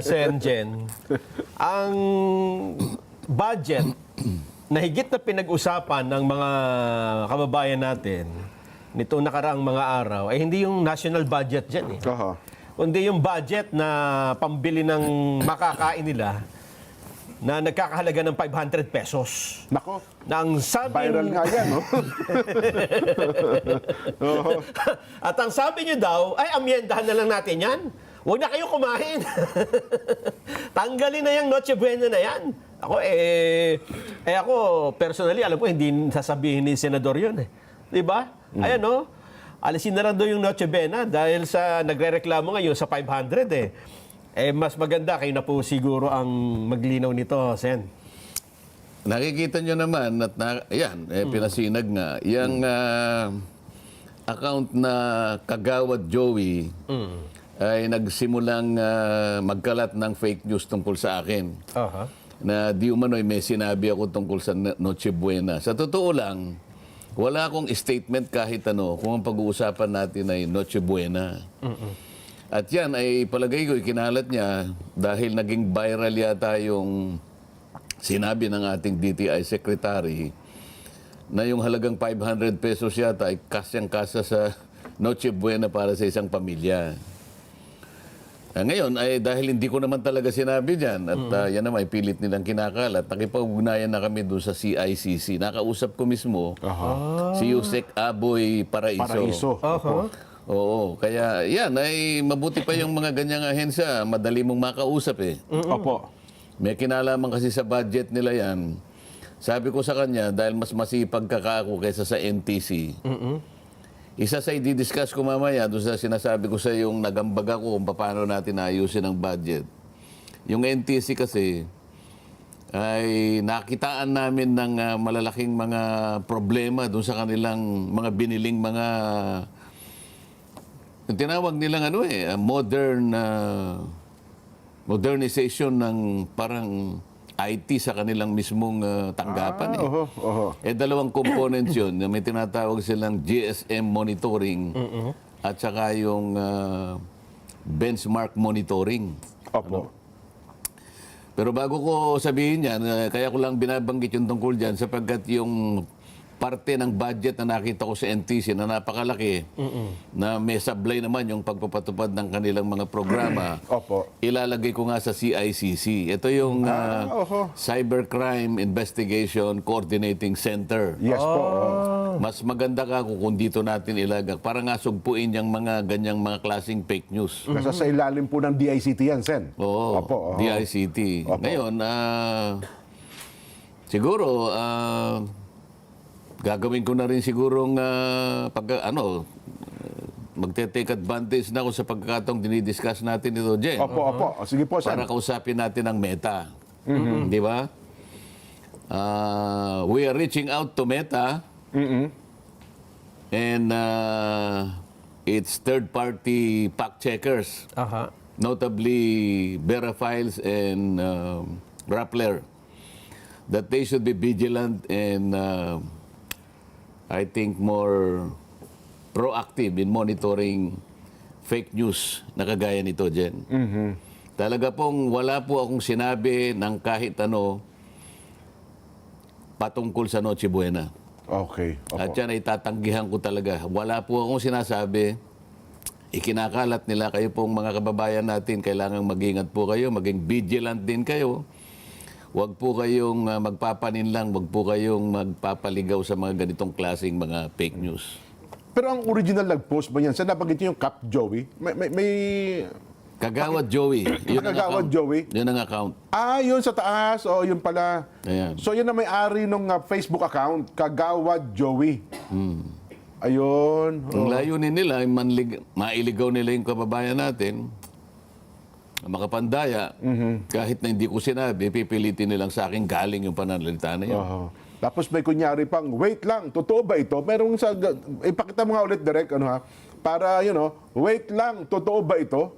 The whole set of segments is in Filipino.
Sen Jen, ang budget na higit na pinag-usapan ng mga kababayan natin nitong nakaraang mga araw ay hindi yung national budget dyan eh. Kundi yung budget na pambili ng makakain nila na nagkakahalaga ng 500 pesos. Nako, Na ang sabi viral nga yan, no? At ang sabi niyo daw, ay amyendahan na lang natin yan. Huwag na kayo kumain. Tanggalin na yung Noche Buena na yan. Ako personally, alam ko, hindi sasabihin ni Senador yun eh. Diba? Ayan, no? Alisin na lang doon yung Noche Buena dahil sa nagre-reklamo ngayon sa 500 eh. Mas maganda, kayo na po siguro ang maglinaw nito, Sen. Nakikita nyo naman at pinasinag nga. Yung account na Kagawad Joey ay nagsimulang magkalat ng fake news tungkol sa akin. Na di umano'y may sinabi ako tungkol sa Noche Buena. Sa totoo lang, wala akong statement kahit ano kung ang pag-uusapan natin ay Noche Buena. At yan ay palagay ko ikinalat niya dahil naging viral yata yung sinabi ng ating DTI Secretary na yung halagang 500 pesos yata ay kasyang-kasa sa Noche Buena para sa isang pamilya. Ngayon ay dahil hindi ko naman talaga sinabi diyan at yan naman ay pilit nilang kinakalat. Nakipag-ugnayan na kami doon sa CICC. Nakausap ko mismo si Yusek Aboy Paraiso. Oo, kaya yan ay mabuti pa yung mga ganyang ahensya, madali mong makausap eh. Opo. May kinalaman kasi sa budget nila yan. Sabi ko sa kanya, dahil mas masipag ka ako kaysa sa NTC, isa sa i-discuss ko mamaya, doon sa sinasabi ko sa yung nagambag ako kung paano natin ayusin ang budget. Yung NTC kasi, ay nakitaan namin ng malalaking mga problema doon sa kanilang mga biniling mga yung tinawag nilang modernization ng parang IT sa kanilang mismong tanggapan. Dalawang components yun. May tinatawag silang GSM monitoring at saka yung benchmark monitoring. Opo. Pero bago ko sabihin yan, kaya ko lang binabanggit yung tungkol dyan sapagkat yung parte ng budget na nakita ko sa NTC na napakalaki, na may sablay naman yung pagpapatupad ng kanilang mga programa, ilalagay ko nga sa CICC. Ito yung Cybercrime Investigation Coordinating Center. Yes po. Mas maganda ka kung dito natin ilagay. Para nga sugpuin yung mga ganyang mga klaseng fake news. Nasa sa ilalim po ng DICT yan, Sen. Oo, DICT. Ngayon, siguro, gagawin ko na rin sigurong magte-take advantage na ako sa pagkakataong dinidiscuss natin ito, Jen. Opo. Sige po, Sen. Para kausapin natin ang Meta. Di ba? We are reaching out to Meta and its third-party fact-checkers, notably Verifiles and Rappler, that they should be vigilant and I think more proactive in monitoring fake news na kagaya nito, Jen. Talaga pong wala po akong sinabi ng kahit ano patungkol sa Noche Buena. Okay. At yan ay tatanggihan ko talaga. Wala po akong sinasabi. Ikinakalat nila kayo pong mga kababayan natin. Kailangang mag-ingat po kayo, maging vigilant din kayo. Huwag po kayong magpapaninlang, huwag po kayong magpapaligaw sa mga ganitong klaseng mga fake news. Pero ang original nag-post ba yan? Sa nabanggit niyo yung Cap Joey? May Kagawad Joey. Yun ang Kagawad account. Joey? Yun ang account. Yun sa taas. Yun pala. Ayan. So, yun ang may-ari ng Facebook account. Kagawad Joey. Ayun. Ang layunin nila, mailigaw nila yung kababayan natin, makapandaya, kahit na hindi ko sinabi, pipilitin nilang sa akin galing yung pananalita na yun. Tapos may kunyari pang, wait lang, totoo ba ito? Merong ipakita mo nga ulit, Direk, para, wait lang, totoo ba ito?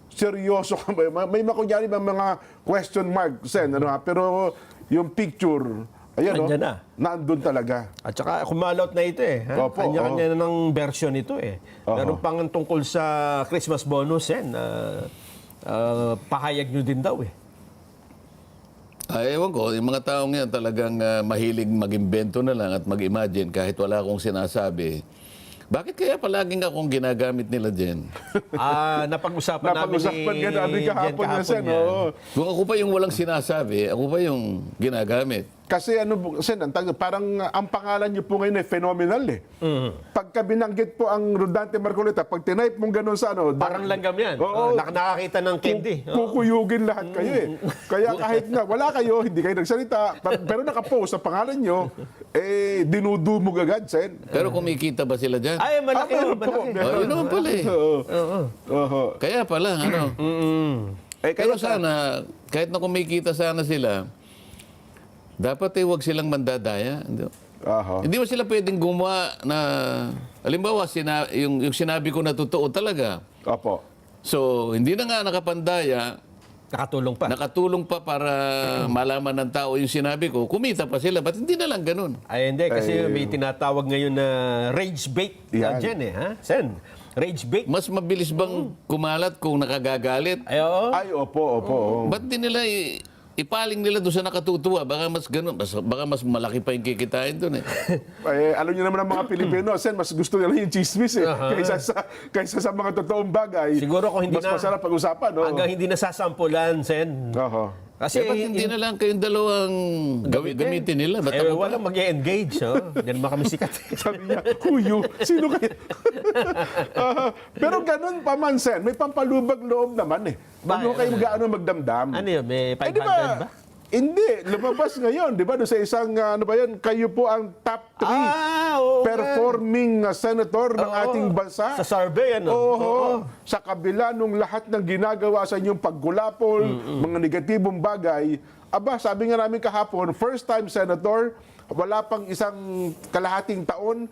Seryoso ka ba? May kunyari mga question mark, Sen, pero yung picture, Nandiyan na. Nandun talaga. At saka kumalaut na ito eh. Opo, Kanya-kanya na ng version ito eh. Meron pang tungkol sa Christmas bonus pahayag nyo din daw eh. Ay, ewan ko, yung mga taong yan talagang mahilig mag-imbento na lang at mag-imagine kahit wala akong sinasabi. Bakit kaya palaging akong ginagamit nila dyan? Napag-usapan namin Napag-usapan ni nga namin kahapon na Sen. yan. Oo. Kung ako pa yung walang sinasabi, ako pa yung ginagamit. Kasi Sen, parang ang pangalan niyo po ngayon ay phenomenal eh. Pagka binanggit po ang Rodante Marcoleta, pag tinype mong ganun sa Parang langgam yan. Oo. Nakakita ng candy. Kukuyugin lahat kayo eh. Kaya kahit na wala kayo, hindi kayo nagsalita, pero nakapost sa pangalan nyo, dinudumog agad, Sen. Pero kumikita ba sila dyan? Ay, malaki meron yun, malaki. po. Yun naman pala eh. Oo. Kaya pala, ano. Pero sana, kahit na kumikita sana sila, dapat huwag silang mandadaya. Aha. Hindi mo sila pwedeng gumawa na, halimbawa, yung sinabi ko na totoo talaga. Opo. So, hindi na nga nakapandaya, Nakatulong pa. nakatulong pa para malaman ng tao yung sinabi ko, kumita pa sila. Ba't hindi na lang ganun? Ay, hindi. Kasi may tinatawag ngayon na rage bait Yan. dyan eh. Ha? Sen, rage bait. Mas mabilis bang kumalat kung nakagagalit? Ay, oo. Ay, opo. Ba't di nila ipaling nila doon sa nakatutuwa? Baka mas ganun. Baka mas malaki pa yung kikitain doon eh. Alam niyo naman ang mga Pilipino, Sen, mas gusto nila yung chismis eh. Kaysa sa mga totoong bagay. Siguro kung hindi mas na- masarap pag-usapan, no? Hanggang hindi nasasampulan, Sen. Oho. Kasi Ba't hindi na lang kayong dalawang gamitin nila? Ba't ako pa? walang mag-engage. Oh. Yan naman kami sikat. Sabi niya, huyo, sino kaya? Pero ganun pa man, Sen. May pampalubag loob naman eh. Huwag mo kayo gaano magdamdam. Ano yun? May 500 Eh, di ba? ba? Hindi. Lumabas ngayon, di ba? Doon sa isang, ano ba yan, kayo po ang top 3 Oo. performing senator ng Oo. ating bansa. Sa survey, ano? Oo. Sa kabila nung lahat ng ginagawa sa inyong paggulapol, mga negatibong bagay, aba, sabi nga namin kahapon, first time senator, wala pang isang kalahating taon,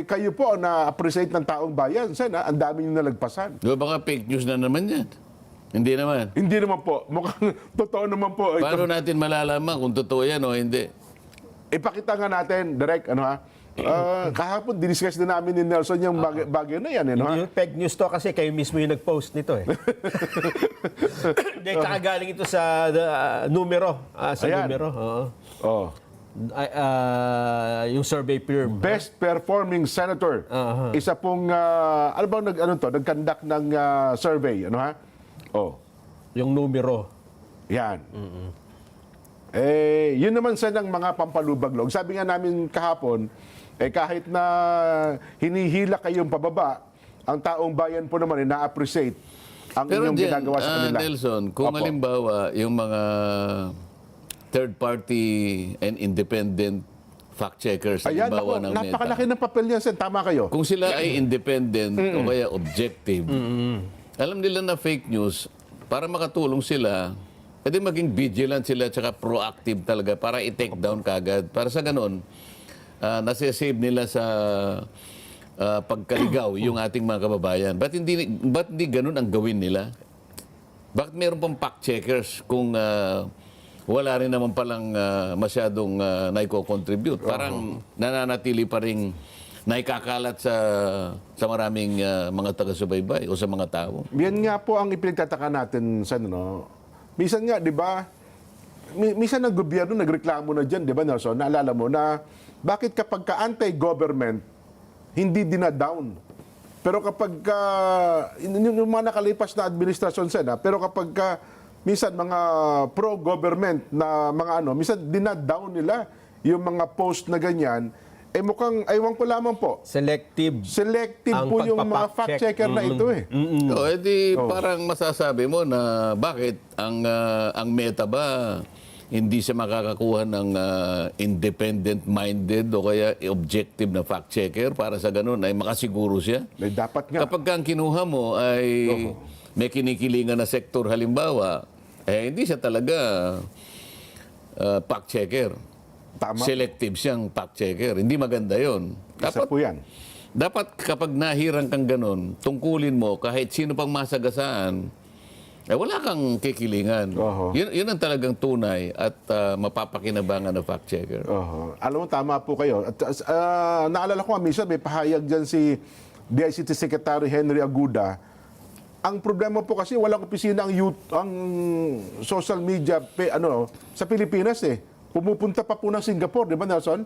kayo po ang na-appreciate ng taong bayan. Sana, ang dami nyo nalagpasan. Di ba baka fake news na naman yan? Hindi naman. Hindi naman po. Mukhang totoo naman po. Paano natin malalaman kung totoo yan o hindi? Ipakita nga natin, direct, ano ha? Kahapon, diniscuss din namin ni Nelson yung bagay na yan, ano ha? Yung fake news to kasi kayo mismo yung nag-post nito eh. Hindi, kakagaling ito sa numero. Sa Ayan. numero. Oo. Oh. Yung survey firm. Best performing senator. Isa pong, ano bang nag-conduct ng survey, ano ha? Oh. Yung numero. Yan. Yun naman sa ng mga pampalubaglog. Sabi nga namin kahapon, kahit na hinihila kayong pababa, ang taong bayan po naman na-appreciate ang Pero inyong ginagawa sa kanila. Nelson, kung Opo. halimbawa yung mga third party and independent fact checkers, Ayan, halimbawa ako, ng napakalaki Meta, ng papel niyan, Sen. Tama kayo. kung sila ay independent o kaya objective, alam nila na fake news, para makatulong sila, edi maging vigilant sila at proactive talaga para i-take down kagad. Para sa ganun, nasa-save nila sa pagkaligaw yung ating mga kababayan. Ba't hindi ganun ang gawin nila? Bakit meron pang fact checkers kung wala rin naman palang masyadong naiko-contribute? Parang nananatili pa rin naikakalat sa maraming mga taga-subaybay o sa mga tao. Yan nga po ang ipinagtataka natin sa ano. Minsan nga, di ba, minsan ang gobyerno nagreklamo na dyan, di ba, Nelson? Naalala mo na bakit kapag ka-anti-government, hindi dinadown. Pero kapag yung mga nakalipas na administrasyon, Sen, pero kapag minsan mga pro-government na mga ano, minsan dinadown nila yung mga post na ganyan, mukhang, aywan ko lamang po, Selective. selective Ang po yung mga pagpapack-check. fact-checker na ito eh. O, edi parang masasabi mo na bakit ang Meta ba hindi siya makakakuha ng independent-minded o kaya objective na fact-checker para sa ganun ay makasiguro siya? Dapat nga. Kapag ang kinuha mo ay may kinikilingan na sektor halimbawa, hindi siya talaga fact-checker. Tama. Selective siyang fact-checker. Hindi maganda yon. Isa po yan. Dapat kapag nahirang kang ganun, tungkulin mo kahit sino pang masagasaan, wala kang kikilingan. Oho. Yun ang talagang tunay at mapapakinabangan na fact-checker. Alam mo, tama po kayo. At, naalala ko nga, minsan may pahayag dyan si DICT Secretary Henry Aguda ang problema po kasi walang opisina ang social media sa Pilipinas eh. Pumupunta pa po ng Singapore, di ba Nelson?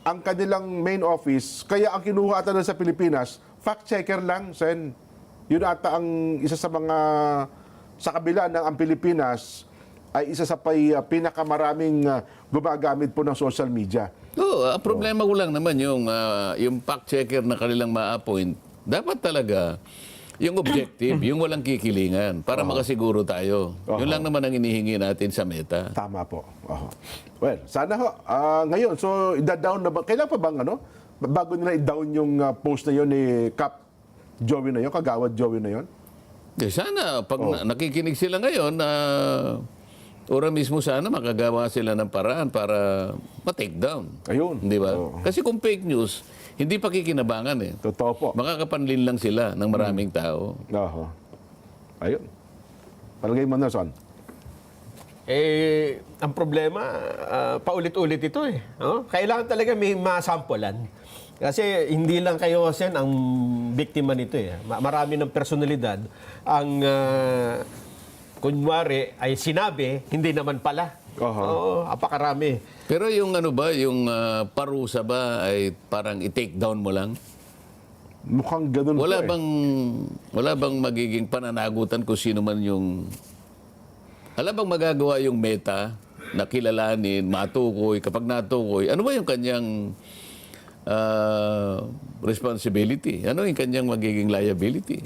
Ang kanilang main office, kaya ang kinuha ata sa Pilipinas, fact checker lang, Sen. Yun ata ang isa sa mga sa kabila ng ang Pilipinas ay isa sa pinakamaraming gumagamit po ng social media. Oo, ang problema ko lang naman yung fact checker na kanilang ma-appoint, dapat talaga yung objective, yung walang kikilingan para makasiguro tayo. Yun lang naman ang inihingi natin sa Meta. Tama po. Well, sana ho. Ngayon, so ida-down na ba? Kailan pa bang bago nila i-down yung post na yun ni Cap Joey na yun, Kagawad Joey na yun? Sana, pag nakikinig sila ngayon, ora mismo sana makagawa sila ng paraan para ma-take down. Ayun. Di ba? Kasi kung fake news, hindi pa kikinabangan eh. Totoo po. Makakapanlin lang sila ng maraming tao. Ayun. Palagay mo na, Son. Ang problema, paulit-ulit ito eh. No? Kailangan talaga may masampulan. Kasi hindi lang kayo, Sen, ang biktima nito eh. Marami ng personalidad ang kunwari ay sinabi, hindi naman pala. Oo, apakarami. Pero yung yung parusa ba ay parang i-take down mo lang? Mukhang ganun Wala po wala bang magiging pananagutan kung sino man yung... Alam bang magagawa yung Meta na kilalanin, matukoy, kapag natukoy, ano ba yung kanyang responsibility? Ano yung kanyang magiging liability?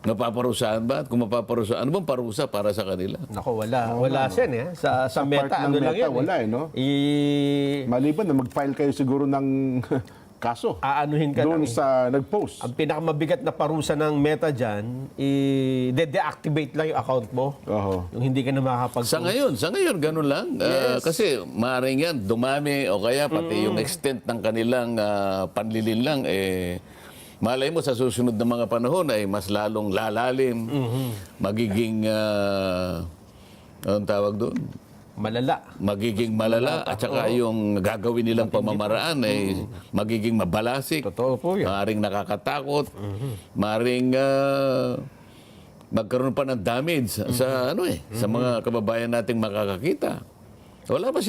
Mapaparusahan ba? At kung mapaparusahan, ano bang parusa para sa kanila? Nako, wala Sen eh. Sa Meta, part ng lang Meta, yan. wala no? Maliban na mag-file kayo siguro ng kaso. Aanuhin ka doon lang. sa nag-post. Ang pinakamabigat na parusa ng Meta dyan, i-deactivate lang yung account mo. Yung hindi ka na makakapag-post. Sa ngayon, ganun lang. Kasi maaaring yan, dumami o kaya pati yung extent ng kanilang panlilin lang, malay mo sa susunod na mga panahon ay mas lalong lalalim, magiging, anong tawag doon? Malala. Magiging malala at saka yung gagawin nilang pamamaraan ay magiging mabalasik. Totoo po yan. Maaaring nakakatakot. Maaaring magkaroon pa ng damage sa sa mga kababayan nating makakakita. Wala ba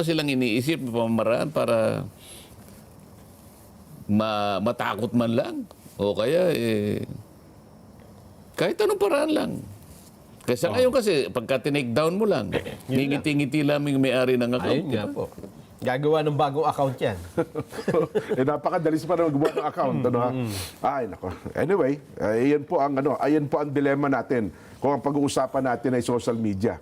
silang iniisip na pamamaraan para matakot man lang o kaya kahit anong paraan lang. Kasi ngayon kasi, pagka tinake down mo lang, ngingiti-ngiti lamang yung may-ari ng account. Ayun nga po. Gagawa ng bagong account yan. Napakadalis pa na magawa ng account. Ay, nako. Anyway, ayan po ang dilemma natin kung ang pag-uusapan natin ay social media.